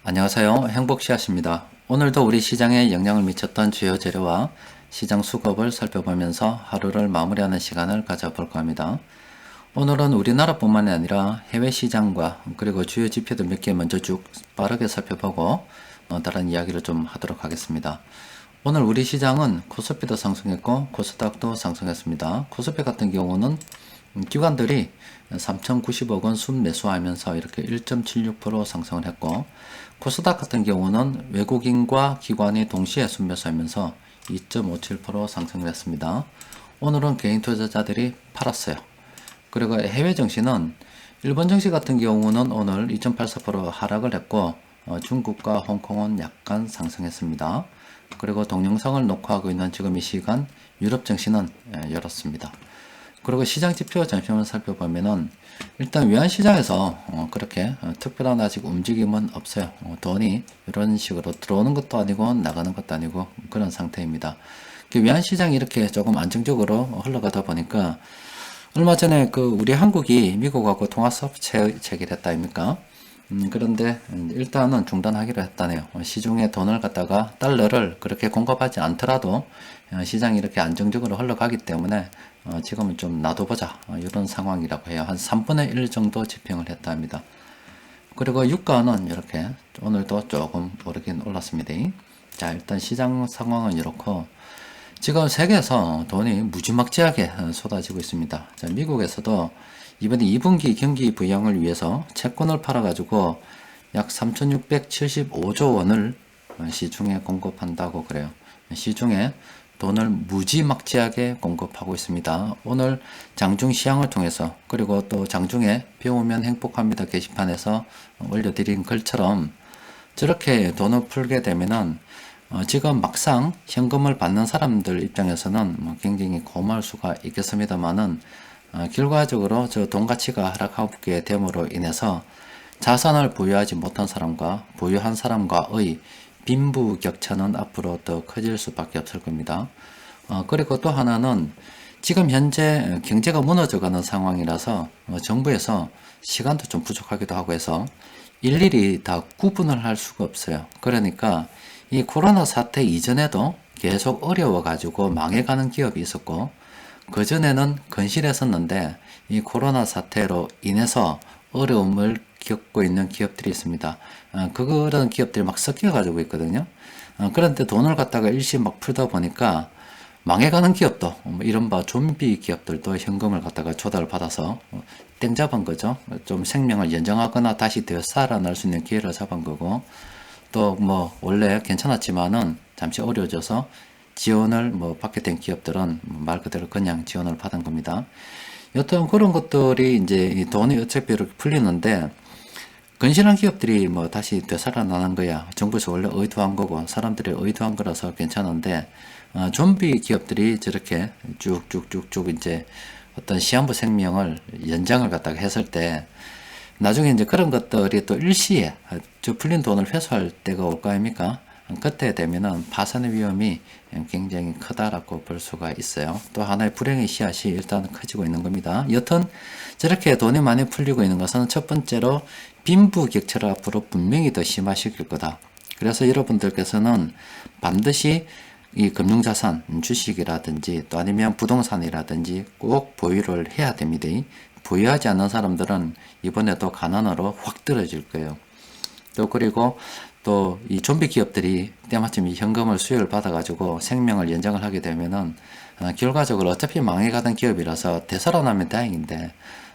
안녕하세요. 행복씨앗입니다. 오늘도 우리 시장에 영향을 미쳤던 주요 재료와 시장 수급을 살펴보면서 하루를 마무리하는 시간을 가져볼까 합니다. 오늘은 우리나라뿐만이 아니라 해외 시장과 그리고 주요 지표들 몇 개 먼저 쭉 빠르게 살펴보고 다른 이야기를 좀 하도록 하겠습니다. 오늘 우리 시장은 코스피도 상승했고 코스닥도 상승했습니다. 코스피 같은 경우는 기관들이 3,090억 원 순매수하면서 이렇게 1.76% 상승을 했고, 코스닥 같은 경우는 외국인과 기관이 동시에 순매수하면서 2.57% 상승을 했습니다. 오늘은 개인 투자자들이 팔았어요. 그리고 해외 증시는 일본 증시 같은 경우는 오늘 2.84% 하락을 했고, 중국과 홍콩은 약간 상승했습니다. 그리고 동영상을 녹화하고 있는 지금 이 시간 유럽 증시는 열었습니다. 그리고 시장 지표 잠시만 살펴보면은 일단 외환시장에서 그렇게 특별한 아직 움직임은 없어요. 돈이 이런 식으로 들어오는 것도 아니고 나가는 것도 아니고 그런 상태입니다. 외환시장이 이렇게 조금 안정적으로 흘러가다 보니까 얼마 전에 우리 한국이 미국하고 통화수업 체결했다 아닙니까? 그런데 일단은 중단하기로 했다네요. 시중에 돈을 갖다가 달러를 그렇게 공급하지 않더라도 시장이 이렇게 안정적으로 흘러가기 때문에 지금은 좀 놔둬보자 이런 상황이라고 해요. 한 3분의 1 정도 집행을 했다 합니다. 그리고 유가는 이렇게 오늘도 조금 오르긴 올랐습니다. 자, 일단 시장 상황은 이렇고 지금 세계에서 돈이 무지막지하게 쏟아지고 있습니다. 자, 미국에서도 이번에 2분기 경기 부양을 위해서 채권을 팔아가지고 약 3,675조 원을 시중에 공급한다고 그래요. 시중에 돈을 무지막지하게 공급하고 있습니다. 오늘 장중 시황을 통해서 그리고 또 장중에 배우면 행복합니다 게시판에서 올려드린 글처럼 저렇게 돈을 풀게 되면은 지금 막상 현금을 받는 사람들 입장에서는 굉장히 고마울 수가 있겠습니다만은 결과적으로 저 돈 가치가 하락하게 됨으로 인해서 자산을 보유하지 못한 사람과 보유한 사람과의 빈부격차는 앞으로 더 커질 수밖에 없을 겁니다. 그리고 또 하나는 지금 현재 경제가 무너져가는 상황이라서 정부에서 시간도 좀 부족하기도 하고 해서 일일이 다 구분을 할 수가 없어요. 그러니까 이 코로나 사태 이전에도 계속 어려워가지고 망해가는 기업이 있었고 그전에는 건실했었는데 이 코로나 사태로 인해서 어려움을 겪고 있는 기업들이 있습니다. 그런 기업들이 막 섞여가지고 있거든요. 그런데 돈을 갖다가 일시 막 풀다 보니까 망해가는 기업도 이른바 좀비 기업들도 현금을 갖다가 조달을 받아서 땡 잡은 거죠. 좀 생명을 연장하거나 다시 더 살아날 수 있는 기회를 잡은 거고 또 원래 괜찮았지만은 잠시 어려워져서 지원을 받게 된 기업들은 말 그대로 그냥 지원을 받은 겁니다. 여튼 그런 것들이 이제 이 돈이 어차피 이렇게 풀리는데 건실한 기업들이 다시 되살아나는 거야. 정부에서 원래 의도한 거고 사람들이 의도한 거라서 괜찮은데 좀비 기업들이 저렇게 쭉쭉쭉쭉 이제 어떤 시한부 생명을 연장을 갖다가 했을 때 나중에 이제 그런 것들이 또 일시에 저 풀린 돈을 회수할 때가 올 거 아닙니까? 그때 되면은 파산의 위험이 굉장히 크다라고 볼 수가 있어요. 또 하나의 불행의 씨앗이 일단 커지고 있는 겁니다. 여튼 저렇게 돈이 많이 풀리고 있는 것은 첫 번째로 빈부격차를 앞으로 분명히 더 심화시킬 거다. 그래서 여러분들께서는 반드시 이 금융자산, 주식이라든지 또 아니면 부동산이라든지 꼭 보유를 해야 됩니다. 보유하지 않는 사람들은 이번에도 가난으로 확 떨어질 거예요. 또 그리고 또 이 좀비 기업들이 때마침 이 현금을 수요를 받아가지고 생명을 연장을 하게 되면은 결과적으로 어차피 망해가던 기업이라서 되살아나면 다행인데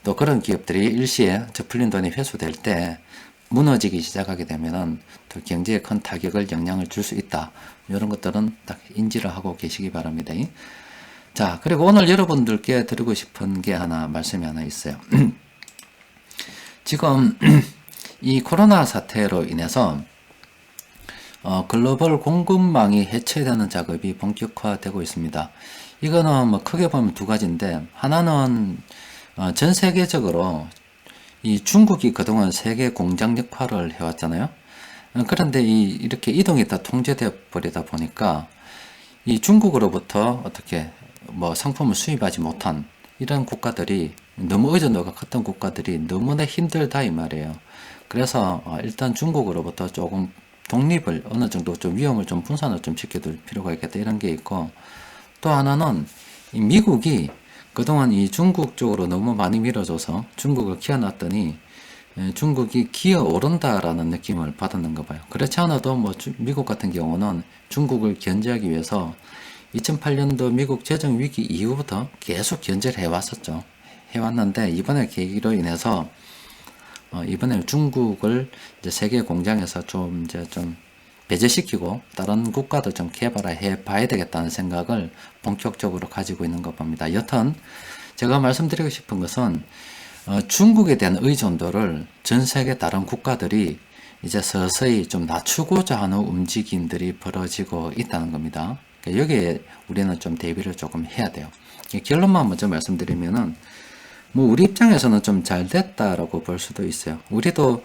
또 그런 기업들이 일시에 저 풀린 돈이 회수될 때 무너지기 시작하게 되면은 또 경제에 큰 타격을 영향을 줄 수 있다. 이런 것들은 딱 인지를 하고 계시기 바랍니다. 자, 그리고 오늘 여러분들께 드리고 싶은 게 말씀이 하나 있어요. 지금 이 코로나 사태로 인해서 글로벌 공급망이 해체되는 작업이 본격화되고 있습니다. 이거는 크게 보면 두 가지인데 하나는 전 세계적으로 이 중국이 그동안 세계 공장 역할을 해왔잖아요. 그런데 이렇게 이동이 다 통제되어 버리다 보니까 이 중국으로부터 어떻게 상품을 수입하지 못한 이런 국가들이 너무 의존도가 컸던 국가들이 너무나 힘들다 이 말이에요. 그래서 일단 중국으로부터 조금 독립을 어느 정도 좀 위험을 좀 분산을 좀 시켜둘 필요가 있겠다 이런 게 있고, 또 하나는 이 미국이 그동안 이 중국 쪽으로 너무 많이 밀어줘서 중국을 키워놨더니 중국이 기어오른다라는 느낌을 받았는가 봐요. 그렇지 않아도 뭐 미국 같은 경우는 중국을 견제하기 위해서 2008년도 미국 재정 위기 이후부터 계속 견제를 해왔었죠. 해왔는데 이번에 계기로 인해서 이번에 중국을 이제 세계 공장에서 좀 이제 좀 배제시키고 다른 국가도 좀 개발해 봐야 되겠다는 생각을 본격적으로 가지고 있는 것 봅니다. 여튼 제가 말씀드리고 싶은 것은 중국에 대한 의존도를 전 세계 다른 국가들이 이제 서서히 좀 낮추고자 하는 움직임들이 벌어지고 있다는 겁니다. 그러니까 여기에 우리는 좀 대비를 조금 해야 돼요. 결론만 먼저 말씀드리면은 뭐 우리 입장에서는 좀 잘 됐다라고 볼 수도 있어요. 우리도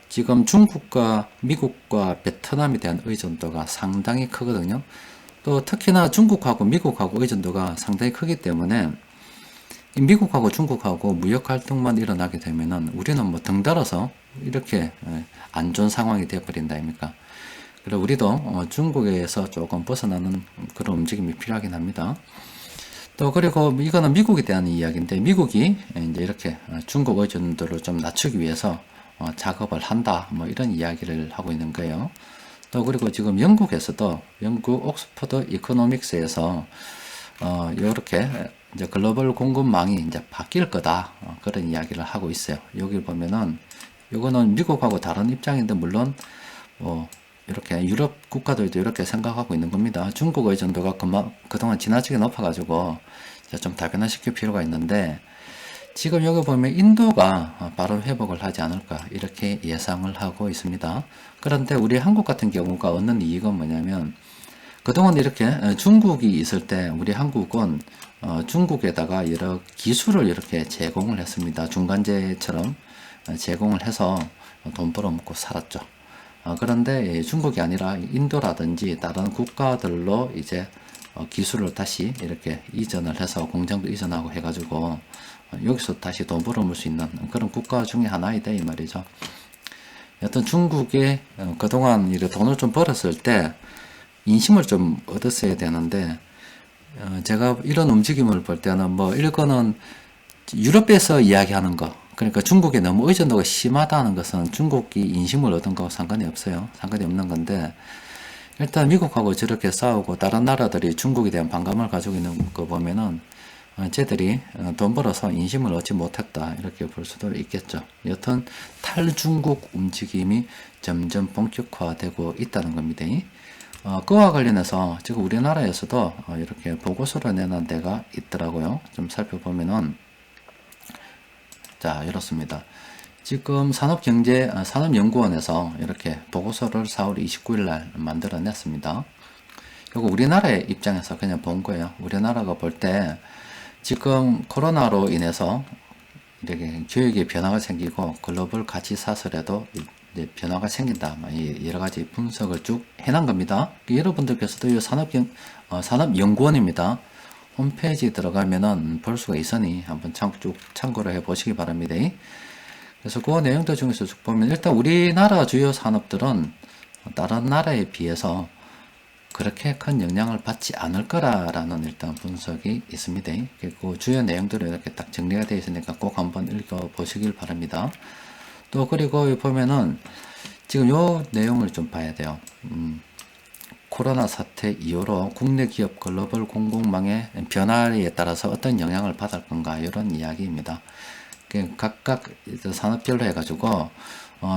지금 중국과 미국과 베트남에 대한 의존도가 상당히 크거든요. 또 특히나 중국하고 미국하고 의존도가 상당히 크기 때문에 미국하고 중국하고 무역 활동만 일어나게 되면은 우리는 뭐 덩달아서 이렇게 안 좋은 상황이 되어버린다 아닙니까? 그리고 우리도 중국에서 조금 벗어나는 그런 움직임이 필요하긴 합니다. 또 그리고 이거는 미국에 대한 이야기인데, 미국이 이제 이렇게 중국 의존도를 좀 낮추기 위해서 작업을 한다 뭐 이런 이야기를 하고 있는 거예요. 또 그리고 지금 영국에서도 영국 옥스퍼드 이코노믹스에서 이렇게 이제 글로벌 공급망이 이제 바뀔 거다 그런 이야기를 하고 있어요. 여기 보면은 이거는 미국하고 다른 입장인데, 물론 뭐 이렇게 유럽 국가들도 이렇게 생각하고 있는 겁니다. 중국 의존도가 그동안 지나치게 높아가지고 좀 다변화시킬 필요가 있는데, 지금 여기 보면 인도가 바로 회복을 하지 않을까 이렇게 예상을 하고 있습니다. 그런데 우리 한국 같은 경우가 얻는 이익은 뭐냐면, 그동안 이렇게 중국이 있을 때 우리 한국은 중국에다가 여러 기술을 이렇게 제공을 했습니다. 중간재처럼 제공을 해서 돈 벌어먹고 살았죠. 그런데 중국이 아니라 인도라든지 다른 국가들로 이제 기술을 다시 이렇게 이전을 해서 공장도 이전하고 해가지고 여기서 다시 돈 벌어먹을 수 있는 그런 국가 중에 하나이다 이 말이죠. 여튼 중국에 그동안 이렇게 돈을 좀 벌었을 때 인심을 좀 얻었어야 되는데, 제가 이런 움직임을 볼 때는 뭐 이거는 유럽에서 이야기하는 거, 그러니까 중국에 너무 의존도가 심하다는 것은 중국이 인심을 얻은 거하고 상관이 없어요. 상관이 없는 건데, 일단 미국하고 저렇게 싸우고 다른 나라들이 중국에 대한 반감을 가지고 있는 거 보면은 쟤들이 돈 벌어서 인심을 얻지 못했다 이렇게 볼 수도 있겠죠. 여튼 탈중국 움직임이 점점 본격화되고 있다는 겁니다. 그와 관련해서 지금 우리나라에서도 이렇게 보고서를 내놓은 데가 있더라고요. 좀 살펴보면은, 자, 이렇습니다. 지금 산업연구원에서 이렇게 보고서를 4월 29일 날 만들어냈습니다. 이거 우리나라의 입장에서 그냥 본 거예요. 우리나라가 볼 때 지금 코로나로 인해서 이렇게 교육에 변화가 생기고 글로벌 가치 사슬에도 이제 변화가 생긴다. 여러 가지 분석을 쭉 해놓은 겁니다. 여러분들께서도 이 산업연구원입니다. 홈페이지 들어가면은 볼 수가 있으니 한번 쭉 참고를 해 보시기 바랍니다. 그래서 그 내용들 중에서 쭉 보면, 일단 우리나라 주요 산업들은 다른 나라에 비해서 그렇게 큰 영향을 받지 않을 거라는 일단 분석이 있습니다. 그리고 주요 내용들이 이렇게 딱 정리가 되어 있으니까 꼭 한번 읽어 보시길 바랍니다. 또 그리고 보면은 지금 요 내용을 좀 봐야 돼요. 코로나 사태 이후로 국내 기업 글로벌 공급망의 변화에 따라서 어떤 영향을 받을 건가 이런 이야기입니다. 각각 산업별로 해가지고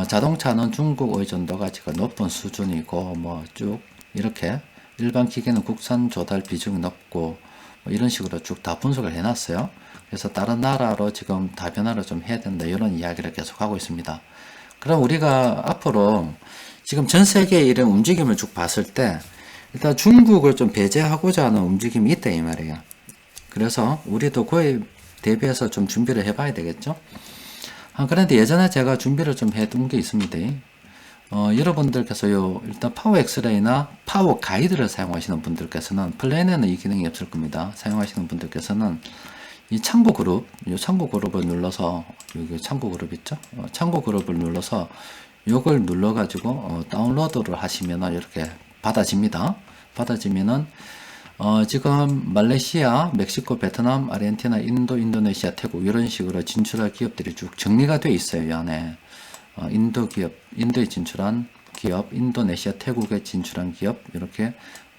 자동차는 중국 의존도가 지금 높은 수준이고 뭐 쭉 이렇게 일반 기계는 국산 조달 비중이 높고 뭐 이런 식으로 쭉 다 분석을 해놨어요. 그래서 다른 나라로 지금 다변화를 좀 해야 된다 이런 이야기를 계속 하고 있습니다. 그럼 우리가 앞으로 지금 전 세계의 이런 움직임을 쭉 봤을 때 일단 중국을 좀 배제하고자 하는 움직임이 있다 이 말이에요. 그래서 우리도 그에 대비해서 좀 준비를 해봐야 되겠죠. 그런데 예전에 제가 준비를 좀 해둔 게 있습니다. 여러분들께서 일단 파워 엑스레이나 파워 가이드를 사용하시는 분들께서는 플랜에는 이 기능이 없을 겁니다. 사용하시는 분들께서는 이 창구 그룹, 이 창구 그룹을 눌러서, 여기 창구 그룹 있죠? 창구 그룹을 눌러서 요걸 눌러가지고 다운로드를 하시면은 이렇게 받아집니다. 받아지면은 지금 말레이시아, 멕시코, 베트남, 아르헨티나, 인도, 인도네시아, 태국 이런 식으로 진출할 기업들이 쭉 정리가 되어 있어요. 이 안에 인도 기업, 인도에 진출한 기업, 인도네시아, 태국에 진출한 기업, 이렇게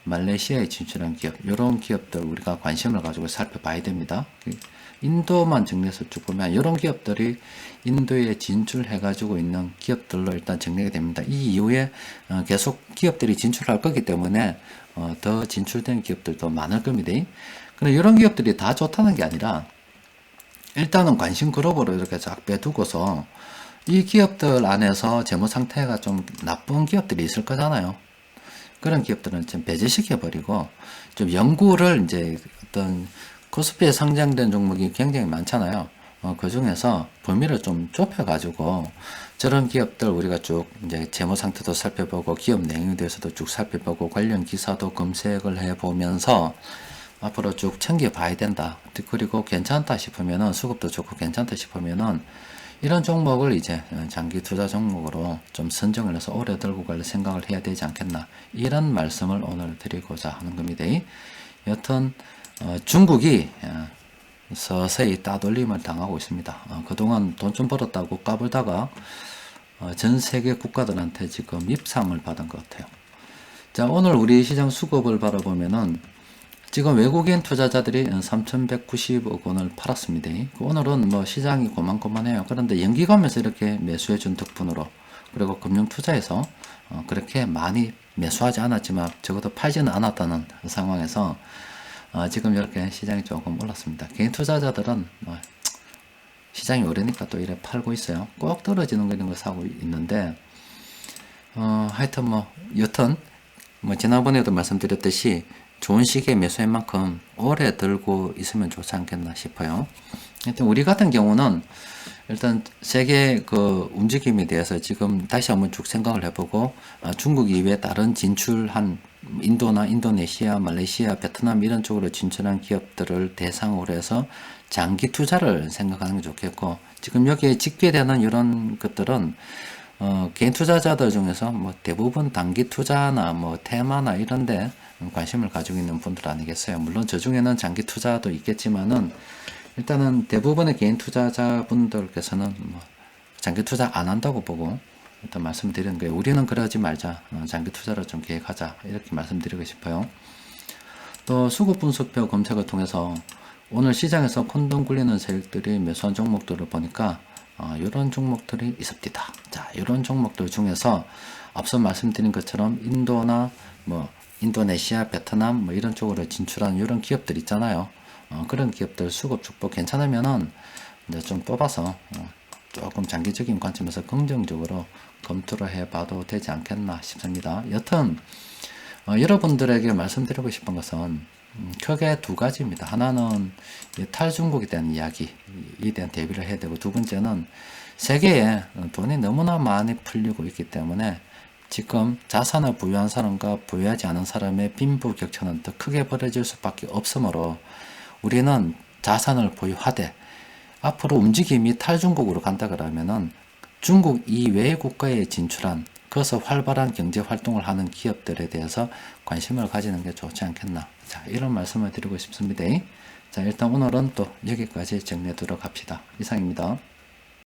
말레이시아에 진출한 기업, 이런 기업들 우리가 관심을 가지고 살펴봐야 됩니다. 인도만 정리해서 쭉 보면 이런 기업들이 인도에 진출해 가지고 있는 기업들로 일단 정리가 됩니다. 이 이후에 계속 기업들이 진출할 거기 때문에 더 진출된 기업들도 많을 겁니다. 근데 이런 기업들이 다 좋다는 게 아니라 일단은 관심 그룹으로 이렇게 쫙 빼두고서 이 기업들 안에서 재무 상태가 좀 나쁜 기업들이 있을 거잖아요. 그런 기업들은 좀 배제시켜버리고 좀 연구를 이제 어떤 코스피에 상장된 종목이 굉장히 많잖아요. 그 중에서 범위를 좀 좁혀가지고 저런 기업들 우리가 쭉 이제 재무 상태도 살펴보고 기업 내용에 대해서도 쭉 살펴보고 관련 기사도 검색을 해보면서 앞으로 쭉 챙겨봐야 된다. 그리고 괜찮다 싶으면은 수급도 좋고 괜찮다 싶으면은 이런 종목을 이제 장기 투자 종목으로 좀 선정을 해서 오래 들고 갈 생각을 해야 되지 않겠나. 이런 말씀을 오늘 드리고자 하는 겁니다. 여튼 중국이 서서히 따돌림을 당하고 있습니다. 그동안 돈 좀 벌었다고 까불다가 전 세계 국가들한테 지금 밉상을 받은 것 같아요. 자, 오늘 우리 시장 수급을 바라보면은 지금 외국인 투자자들이 3,190억 원을 팔았습니다. 오늘은 뭐 시장이 고만고만해요. 그런데 연기가면서 이렇게 매수해준 덕분으로 그리고 금융투자에서 그렇게 많이 매수하지 않았지만 적어도 팔지는 않았다는 상황에서 지금 이렇게 시장이 조금 올랐습니다. 개인 투자자들은 시장이 오르니까 또 이래 팔고 있어요. 꼭 떨어지는 거 이런 거 사고 있는데 하여튼 여튼 지난번에도 말씀드렸듯이 좋은 시기에 매수한 만큼 오래 들고 있으면 좋지 않겠나 싶어요. 하여튼 우리 같은 경우는 일단 세계 그 움직임에 대해서 지금 다시 한번 쭉 생각을 해보고 중국 이외에 다른 진출한 인도나 인도네시아, 말레이시아, 베트남 이런 쪽으로 진출한 기업들을 대상으로 해서 장기 투자를 생각하는 게 좋겠고 지금 여기에 직계되는 이런 것들은 개인 투자자들 중에서 대부분 단기 투자나 테마나 이런데 관심을 가지고 있는 분들 아니겠어요. 물론 저 중에는 장기 투자도 있겠지만은 일단은 대부분의 개인 투자자분들께서는 장기 투자 안 한다고 보고 일단 말씀드리는 거예요. 우리는 그러지 말자. 장기 투자를 좀 계획하자. 이렇게 말씀드리고 싶어요. 또 수급 분석표 검색을 통해서 오늘 시장에서 콘돔 굴리는 세력들이 매수한 종목들을 보니까 이런 종목들이 있습니다. 자, 이런 종목들 중에서 앞서 말씀드린 것처럼 인도나 인도네시아, 베트남 이런 쪽으로 진출한 이런 기업들 있잖아요. 그런 기업들 수급 축복 괜찮으면은 이제 좀 뽑아서 조금 장기적인 관점에서 긍정적으로 검토를 해봐도 되지 않겠나 싶습니다. 여튼 여러분들에게 말씀드리고 싶은 것은 크게 두 가지입니다. 하나는 탈중국에 대한 이야기에 대한 대비를 해야 되고 두 번째는 세계에 돈이 너무나 많이 풀리고 있기 때문에 지금 자산을 보유한 사람과 보유하지 않은 사람의 빈부격차는 더 크게 벌어질 수밖에 없으므로 우리는 자산을 보유하되 앞으로 움직임이 탈중국으로 간다 그러면은 중국 이외의 국가에 진출한 그래서 활발한 경제 활동을 하는 기업들에 대해서 관심을 가지는 게 좋지 않겠나. 자, 이런 말씀을 드리고 싶습니다. 자, 일단 오늘은 또 여기까지 정리하도록 합시다. 이상입니다.